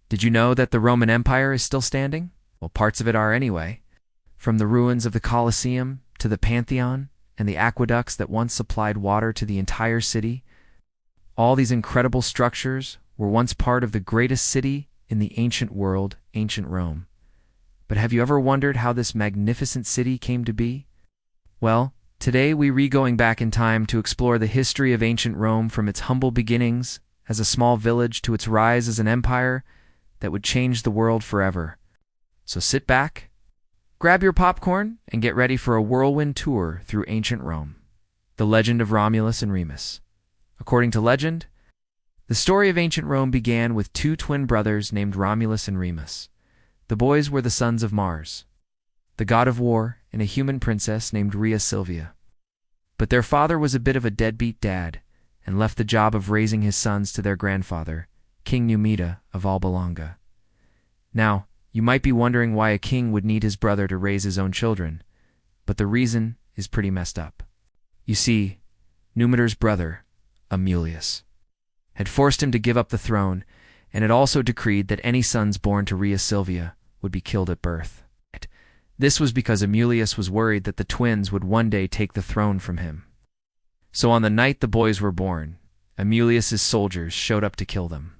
Did you know that the Roman Empire is still standing? Well, parts of it are anyway. From the ruins of the Colosseum to the Pantheon and the aqueducts that once supplied water to the entire city, all these incredible structures were once part of the greatest city in the ancient world, ancient Rome. But have you ever wondered how this magnificent city came to be? Well, today we re-going back in time to explore the history of ancient Rome from its humble beginnings as a small village to its rise as an empire that would change the world forever. So sit back, grab your popcorn, and get ready for a whirlwind tour through ancient Rome. The legend of Romulus and Remus. According to legend, the story of ancient Rome began with two twin brothers named Romulus and Remus. The boys were the sons of Mars, the god of war, and a human princess named Rhea Silvia. But their father was a bit of a deadbeat dad and left the job of raising his sons to their grandfather, King Numida of Alba Longa. Now, you might be wondering why a king would need his brother to raise his own children, but the reason is pretty messed up. You see, Numitor's brother, Amulius, had forced him to give up the throne, and had also decreed that any sons born to Rhea Silvia would be killed at birth. This was because Amulius was worried that the twins would one day take the throne from him. So on the night the boys were born, Amulius's soldiers showed up to kill them.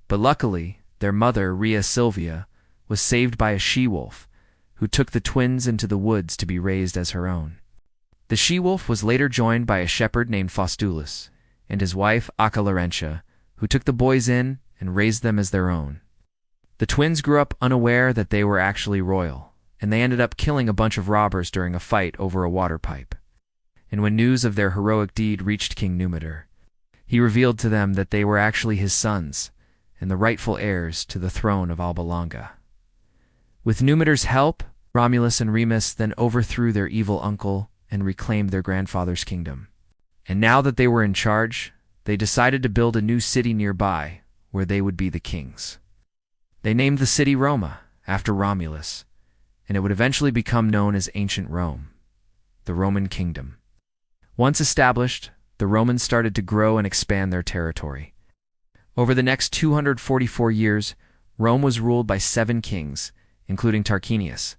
But luckily, their mother, Rhea Silvia, was saved by a she-wolf, who took the twins into the woods to be raised as her own. The she-wolf was later joined by a shepherd named Faustulus, and his wife, Acca Laurentia, who took the boys in and raised them as their own. The twins grew up unaware that they were actually royal, and they ended up killing a bunch of robbers during a fight over a water pipe. And when news of their heroic deed reached King Numitor, he revealed to them that they were actually his sons, and the rightful heirs to the throne of Alba Longa. With Numitor's help, Romulus and Remus then overthrew their evil uncle and reclaimed their grandfather's kingdom. And now that they were in charge, they decided to build a new city nearby where they would be the kings. They named the city Roma, after Romulus, and it would eventually become known as ancient Rome, the Roman kingdom. Once established, the Romans started to grow and expand their territory. Over the next 244 years, Rome was ruled by 7 kings, including Tarquinius,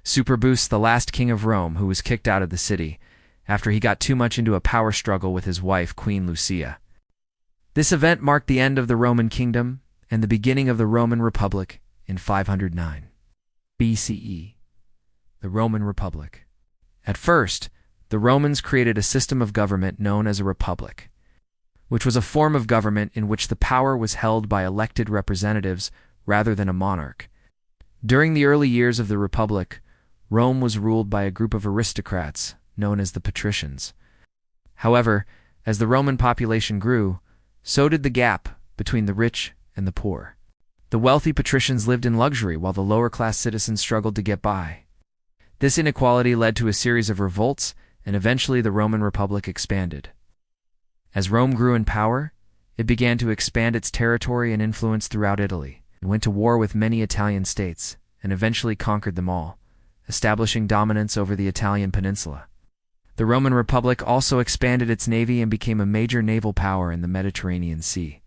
Superbus, the last king of Rome, who was kicked out of the city after he got too much into a power struggle with his wife, Queen Lucia. This event marked the end of the Roman kingdom and the beginning of the Roman Republic in 509 BCE. The Roman Republic. At first, the Romans created a system of government known as a republic, which was a form of government in which the power was held by elected representatives rather than a monarch. During the early years of the Republic, Rome was ruled by a group of aristocrats known as the patricians. However, as the Roman population grew, so did the gap between the rich and the poor. The wealthy patricians lived in luxury while the lower-class citizens struggled to get by. This inequality led to a series of revolts, and eventually the Roman Republic expanded. As Rome grew in power, it began to expand its territory and influence throughout Italy, and went to war with many Italian states, and eventually conquered them all, establishing dominance over the Italian peninsula. The Roman Republic also expanded its navy and became a major naval power in the Mediterranean Sea.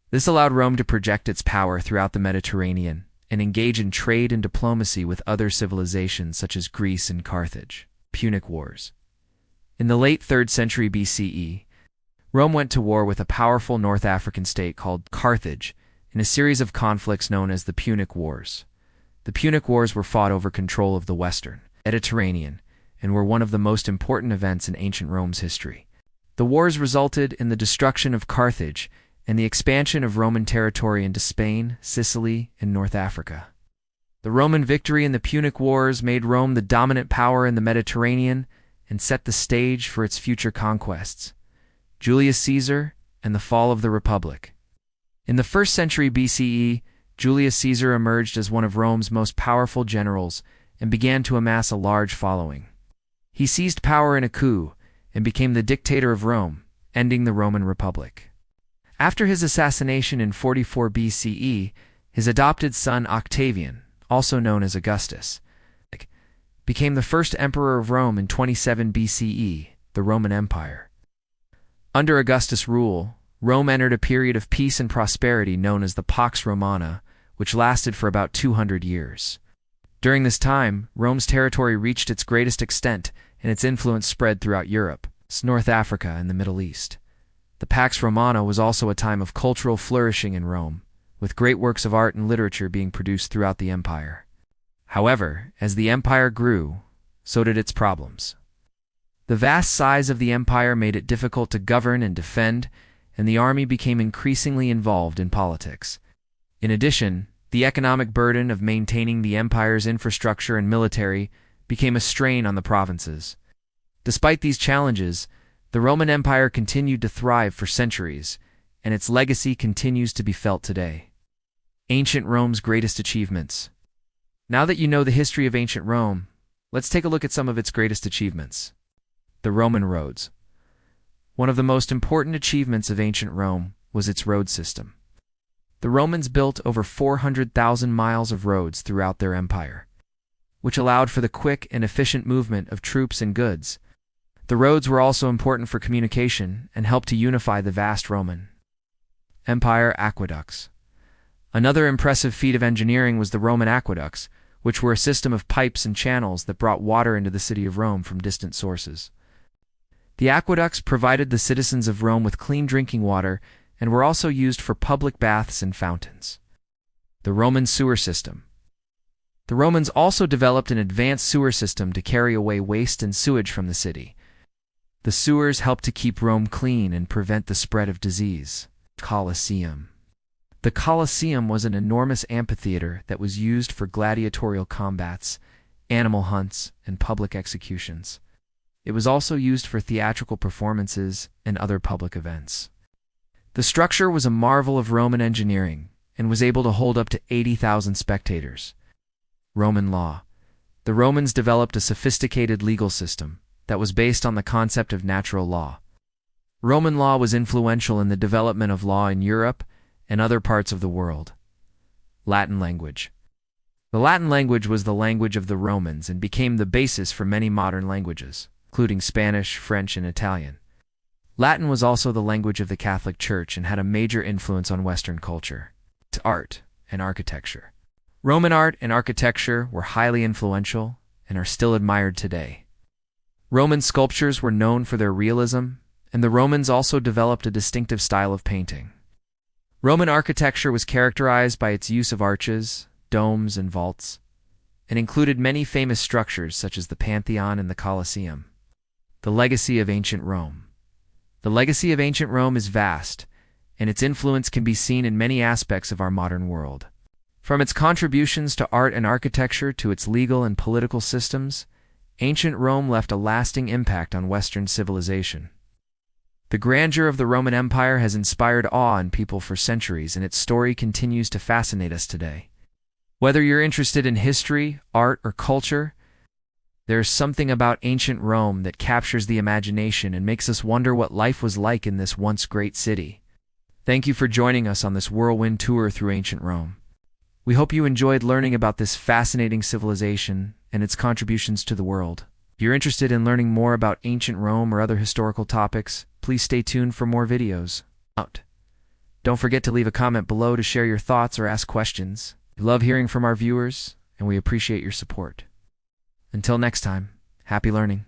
This allowed Rome to project its power throughout the Mediterranean and engage in trade and diplomacy with other civilizations such as Greece and Carthage. Punic Wars. In the late 3rd century BCE, Rome went to war with a powerful North African state called Carthage in a series of conflicts known as the Punic Wars. The Punic Wars were fought over control of the Western Mediterranean and were one of the most important events in ancient Rome's history. The wars resulted in the destruction of Carthage and the expansion of Roman territory into Spain, Sicily, and North Africa. The Roman victory in the Punic Wars made Rome the dominant power in the Mediterranean and set the stage for its future conquests, Julius Caesar and the fall of the Republic. In the 1st century BCE, Julius Caesar emerged as one of Rome's most powerful generals and began to amass a large following. He seized power in a coup and became the dictator of Rome, ending the Roman Republic. After his assassination in 44 BCE, his adopted son Octavian, also known as Augustus, became the first emperor of Rome in 27 BCE, the Roman Empire. Under Augustus' rule, Rome entered a period of peace and prosperity known as the Pax Romana, which lasted for about 200 years. During this time, Rome's territory reached its greatest extent, and its influence spread throughout Europe, North Africa, and the Middle East. The Pax Romana was also a time of cultural flourishing in Rome, with great works of art and literature being produced throughout the empire. However, as the empire grew, so did its problems. The vast size of the empire made it difficult to govern and defend, and the army became increasingly involved in politics. In addition, the economic burden of maintaining the empire's infrastructure and military became a strain on the provinces. Despite these challenges, the Roman Empire continued to thrive for centuries, and its legacy continues to be felt today. Ancient Rome's greatest achievements. Now that you know the history of ancient Rome, let's take a look at some of its greatest achievements. The Roman roads. One of the most important achievements of ancient Rome was its road system. The Romans built over 400,000 miles of roads throughout their empire, which allowed for the quick and efficient movement of troops and goods. The roads were also important for communication and helped to unify the vast Roman Empire. Aqueducts. Another impressive feat of engineering was the Roman aqueducts, which were a system of pipes and channels that brought water into the city of Rome from distant sources. The aqueducts provided the citizens of Rome with clean drinking water and were also used for public baths and fountains. The Roman sewer system. The Romans also developed an advanced sewer system to carry away waste and sewage from the city. The sewers helped to keep Rome clean and prevent the spread of disease. Colosseum. The Colosseum was an enormous amphitheater that was used for gladiatorial combats, animal hunts, and public executions. It was also used for theatrical performances and other public events. The structure was a marvel of Roman engineering and was able to hold up to 80,000 spectators. Roman law. The Romans developed a sophisticated legal system that was based on the concept of natural law. Roman law was influential in the development of law in Europe and other parts of the world. Latin language. The Latin language was the language of the Romans and became the basis for many modern languages, including Spanish, French, and Italian. Latin was also the language of the Catholic Church and had a major influence on Western culture. Art and architecture. Roman art and architecture were highly influential and are still admired today. Roman sculptures were known for their realism, and the Romans also developed a distinctive style of painting. Roman architecture was characterized by its use of arches, domes, and vaults, and included many famous structures such as the Pantheon and the Colosseum. The legacy of ancient Rome. The legacy of ancient Rome is vast, and its influence can be seen in many aspects of our modern world. From its contributions to art and architecture to its legal and political systems, ancient Rome left a lasting impact on Western civilization. The grandeur of the Roman Empire has inspired awe in people for centuries, and its story continues to fascinate us today. Whether you're interested in history, art, or culture, there's something about ancient Rome that captures the imagination and makes us wonder what life was like in this once great city. Thank you for joining us on this whirlwind tour through ancient Rome. We hope you enjoyed learning about this fascinating civilization and its contributions to the world. If you're interested in learning more about ancient Rome or other historical topics, please stay tuned for more videos. Don't forget to leave a comment below to share your thoughts or ask questions. We love hearing from our viewers, and we appreciate your support. Until next time, happy learning.